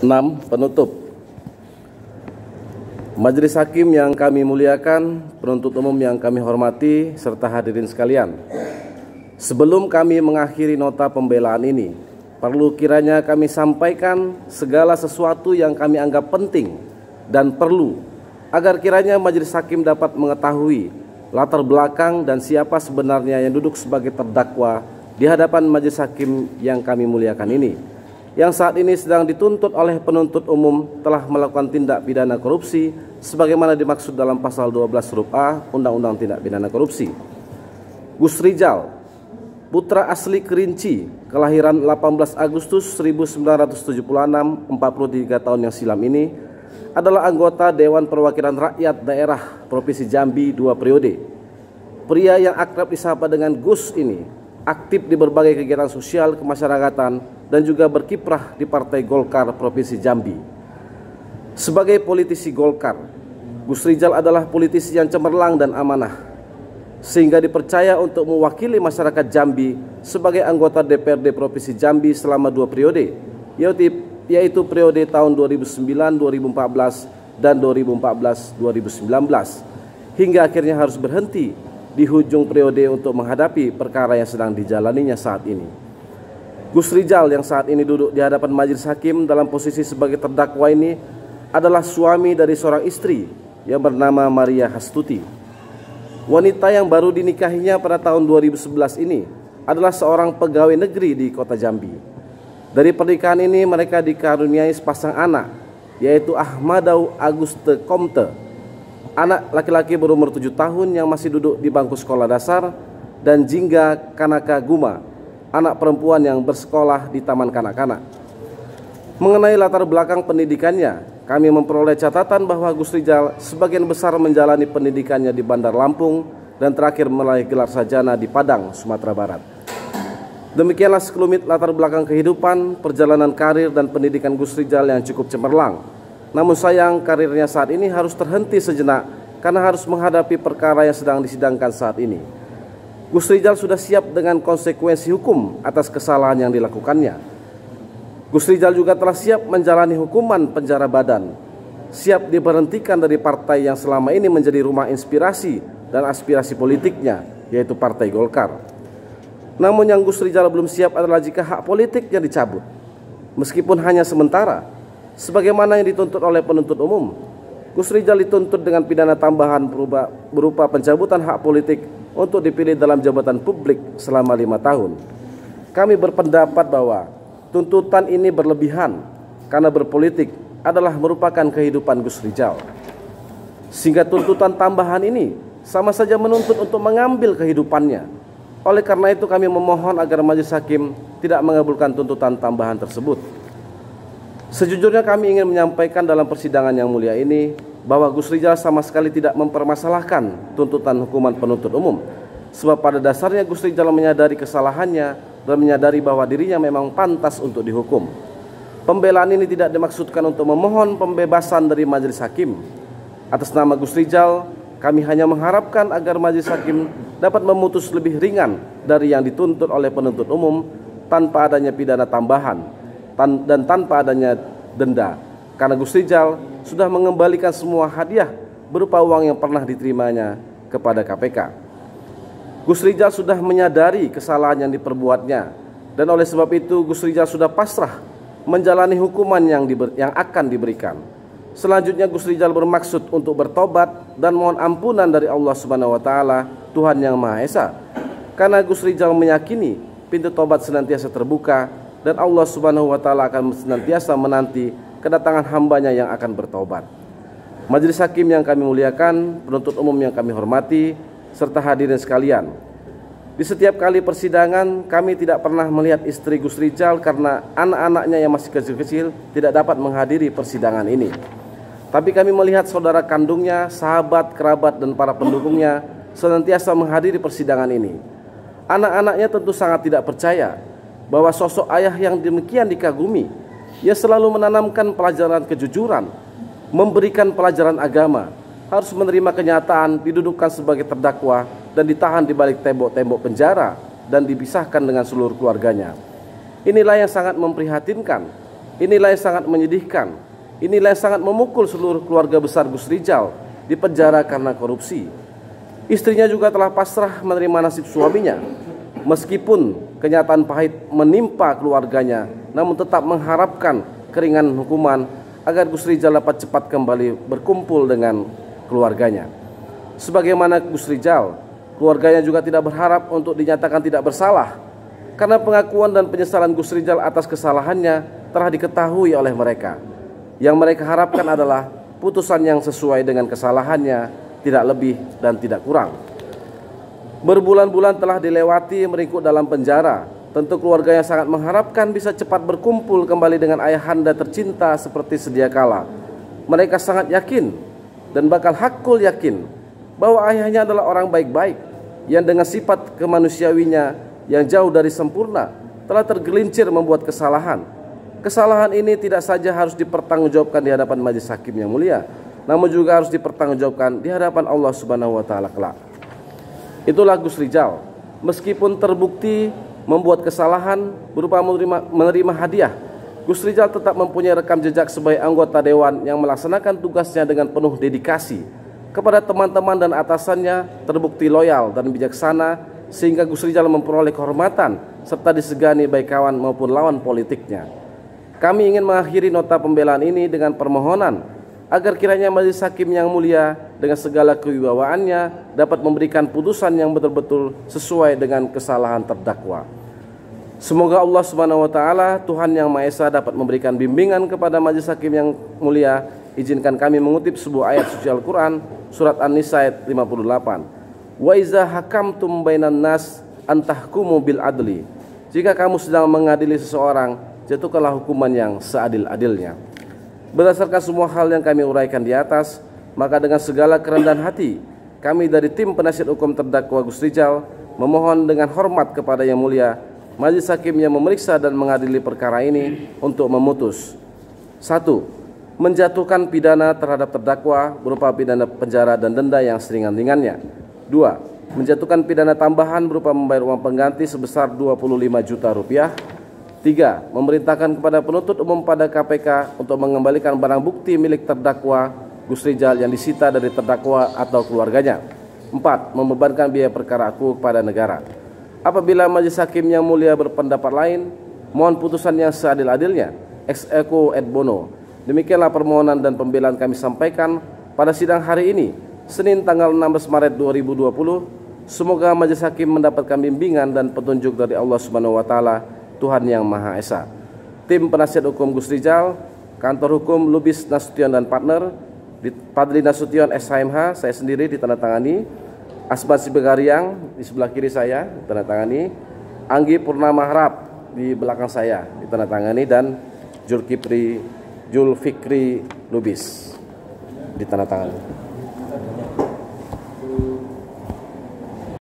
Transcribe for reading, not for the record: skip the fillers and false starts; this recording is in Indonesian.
6. Penutup. Majelis Hakim yang kami muliakan, penuntut umum yang kami hormati, serta hadirin sekalian. Sebelum kami mengakhiri nota pembelaan ini, perlu kiranya kami sampaikan segala sesuatu yang kami anggap penting dan perlu, agar kiranya Majelis Hakim dapat mengetahui latar belakang dan siapa sebenarnya yang duduk sebagai terdakwa di hadapan Majelis Hakim yang kami muliakan ini, yang saat ini sedang dituntut oleh penuntut umum telah melakukan tindak pidana korupsi sebagaimana dimaksud dalam pasal 12 huruf A Undang-Undang Tindak Pidana Korupsi. Gus Rijal, putra asli Kerinci, kelahiran 18 Agustus 1976, 43 tahun yang silam ini, adalah anggota Dewan Perwakilan Rakyat Daerah Provinsi Jambi 2 periode. Pria yang akrab disapa dengan Gus ini aktif di berbagai kegiatan sosial kemasyarakatan dan juga berkiprah di Partai Golkar Provinsi Jambi. Sebagai politisi Golkar, Gus Rijal adalah politisi yang cemerlang dan amanah, sehingga dipercaya untuk mewakili masyarakat Jambi sebagai anggota DPRD Provinsi Jambi selama 2 periode, yaitu periode tahun 2009-2014 dan 2014-2019, hingga akhirnya harus berhenti di hujung periode untuk menghadapi perkara yang sedang dijalaninya saat ini. Gus Rijal yang saat ini duduk di hadapan Majelis Hakim dalam posisi sebagai terdakwa ini adalah suami dari seorang istri yang bernama Maria Hastuti. Wanita yang baru dinikahinya pada tahun 2011 ini adalah seorang pegawai negeri di kota Jambi. Dari pernikahan ini mereka dikaruniai sepasang anak, yaitu Ahmadau Aguste Komte, anak laki-laki berumur 7 tahun yang masih duduk di bangku sekolah dasar, dan Jingga Kanaka Guma, anak perempuan yang bersekolah di taman kanak-kanak. Mengenai latar belakang pendidikannya, kami memperoleh catatan bahwa Gus Rijal sebagian besar menjalani pendidikannya di Bandar Lampung dan terakhir meraih gelar sarjana di Padang, Sumatera Barat. Demikianlah sekelumit latar belakang kehidupan, perjalanan karir dan pendidikan Gus Rijal yang cukup cemerlang. Namun sayang karirnya saat ini harus terhenti sejenak karena harus menghadapi perkara yang sedang disidangkan saat ini. Gus Rijal sudah siap dengan konsekuensi hukum atas kesalahan yang dilakukannya. Gus Rijal juga telah siap menjalani hukuman penjara badan, siap diberhentikan dari partai yang selama ini menjadi rumah inspirasi dan aspirasi politiknya, yaitu Partai Golkar. Namun yang Gus Rijal belum siap adalah jika hak politiknya dicabut, meskipun hanya sementara, sebagaimana yang dituntut oleh penuntut umum. Gus Rijal dituntut dengan pidana tambahan berupa pencabutan hak politik untuk dipilih dalam jabatan publik selama 5 tahun. Kami berpendapat bahwa tuntutan ini berlebihan karena berpolitik adalah merupakan kehidupan Gus Rijal, sehingga tuntutan tambahan ini sama saja menuntut untuk mengambil kehidupannya. Oleh karena itu kami memohon agar Majelis Hakim tidak mengabulkan tuntutan tambahan tersebut. Sejujurnya kami ingin menyampaikan dalam persidangan yang mulia ini bahwa Gus Rijal sama sekali tidak mempermasalahkan tuntutan hukuman penuntut umum, sebab pada dasarnya Gus Rijal menyadari kesalahannya dan menyadari bahwa dirinya memang pantas untuk dihukum. Pembelaan ini tidak dimaksudkan untuk memohon pembebasan dari Majelis Hakim. Atas nama Gus Rijal, kami hanya mengharapkan agar Majelis Hakim dapat memutus lebih ringan dari yang dituntut oleh penuntut umum tanpa adanya pidana tambahan dan tanpa adanya denda, karena Gus Rijal sudah mengembalikan semua hadiah berupa uang yang pernah diterimanya kepada KPK. Gus Rijal sudah menyadari kesalahan yang diperbuatnya, dan oleh sebab itu Gus Rijal sudah pasrah menjalani hukuman yang akan diberikan. Selanjutnya Gus Rijal bermaksud untuk bertobat dan mohon ampunan dari Allah Subhanahu wa taala, Tuhan yang Maha Esa. Karena Gus Rijal meyakini pintu tobat senantiasa terbuka dan Allah Subhanahu wa taala akan senantiasa menanti kedatangan hambanya yang akan bertobat. Majelis Hakim yang kami muliakan, penuntut umum yang kami hormati, serta hadirin sekalian, di setiap kali persidangan kami tidak pernah melihat istri Gus Rijal karena anak-anaknya yang masih kecil-kecil tidak dapat menghadiri persidangan ini. Tapi kami melihat saudara kandungnya, sahabat, kerabat, dan para pendukungnya senantiasa menghadiri persidangan ini. Anak-anaknya tentu sangat tidak percaya bahwa sosok ayah yang demikian dikagumi, ia selalu menanamkan pelajaran kejujuran, memberikan pelajaran agama, harus menerima kenyataan didudukkan sebagai terdakwa dan ditahan di balik tembok-tembok penjara dan dipisahkan dengan seluruh keluarganya. Inilah yang sangat memprihatinkan. Inilah yang sangat menyedihkan. Inilah yang sangat memukul seluruh keluarga besar Gus Rijal di penjara karena korupsi. Istrinya juga telah pasrah menerima nasib suaminya. Meskipun kenyataan pahit menimpa keluarganya, namun tetap mengharapkan keringanan hukuman agar Gus Rijal dapat cepat kembali berkumpul dengan keluarganya. Sebagaimana Gus Rijal, keluarganya juga tidak berharap untuk dinyatakan tidak bersalah, karena pengakuan dan penyesalan Gus Rijal atas kesalahannya telah diketahui oleh mereka. Yang mereka harapkan adalah putusan yang sesuai dengan kesalahannya, tidak lebih dan tidak kurang. Berbulan-bulan telah dilewati meringkuk dalam penjara. Tentu keluarganya sangat mengharapkan bisa cepat berkumpul kembali dengan ayahanda tercinta seperti sedia kala. Mereka sangat yakin dan bakal hakul yakin bahwa ayahnya adalah orang baik-baik yang dengan sifat kemanusiawinya yang jauh dari sempurna telah tergelincir membuat kesalahan. Kesalahan ini tidak saja harus dipertanggungjawabkan di hadapan majelis hakim yang mulia, namun juga harus dipertanggungjawabkan di hadapan Allah Subhanahu wa taala kelak. Itulah Gus Rijal. Meskipun terbukti membuat kesalahan berupa menerima hadiah, Gus Rijal tetap mempunyai rekam jejak sebagai anggota dewan yang melaksanakan tugasnya dengan penuh dedikasi. Kepada teman-teman dan atasannya terbukti loyal dan bijaksana, sehingga Gus Rijal memperoleh kehormatan serta disegani baik kawan maupun lawan politiknya. Kami ingin mengakhiri nota pembelaan ini dengan permohonan agar kiranya majelis hakim yang mulia dengan segala kewibawaannya dapat memberikan putusan yang betul-betul sesuai dengan kesalahan terdakwa. Semoga Allah Subhanahu wa taala, Tuhan yang Maha Esa, dapat memberikan bimbingan kepada majelis hakim yang mulia. Izinkan kami mengutip sebuah ayat suci Al-Qur'an, surat An-Nisa ayat 58. Wa iza hakamtum bainan nas antahkumu bil adli. Jika kamu sedang mengadili seseorang, jatuhkanlah hukuman yang seadil-adilnya. Berdasarkan semua hal yang kami uraikan di atas, maka dengan segala kerendahan hati, kami dari tim penasihat hukum terdakwa Gus Rijal memohon dengan hormat kepada Yang Mulia majelis hakim yang memeriksa dan mengadili perkara ini untuk memutus: 1. Menjatuhkan pidana terhadap terdakwa berupa pidana penjara dan denda yang seringan-ringannya. 2. Menjatuhkan pidana tambahan berupa membayar uang pengganti sebesar 25 juta rupiah. 3. Memerintahkan kepada penuntut umum pada KPK untuk mengembalikan barang bukti milik terdakwa Gus Rijal yang disita dari terdakwa atau keluarganya. 4. Membebankan biaya perkara aku kepada negara. Apabila majelis hakim yang mulia berpendapat lain, mohon putusan yang seadil-adilnya, ex aequo et bono. Demikianlah permohonan dan pembelaan kami sampaikan pada sidang hari ini, Senin tanggal 16 Maret 2020. Semoga majelis hakim mendapatkan bimbingan dan petunjuk dari Allah Subhanahu wa taala, Tuhan yang Maha Esa. Tim penasihat hukum Gus Rijal, Kantor Hukum Lubis Nasution dan Partner, Padli Nasution SHMH, saya sendiri ditandatangani. Asman Sibegariang di sebelah kiri saya ditandatangani. Anggi Purnama Harap di belakang saya ditandatangani, dan Julfikri Lubis ditandatangani.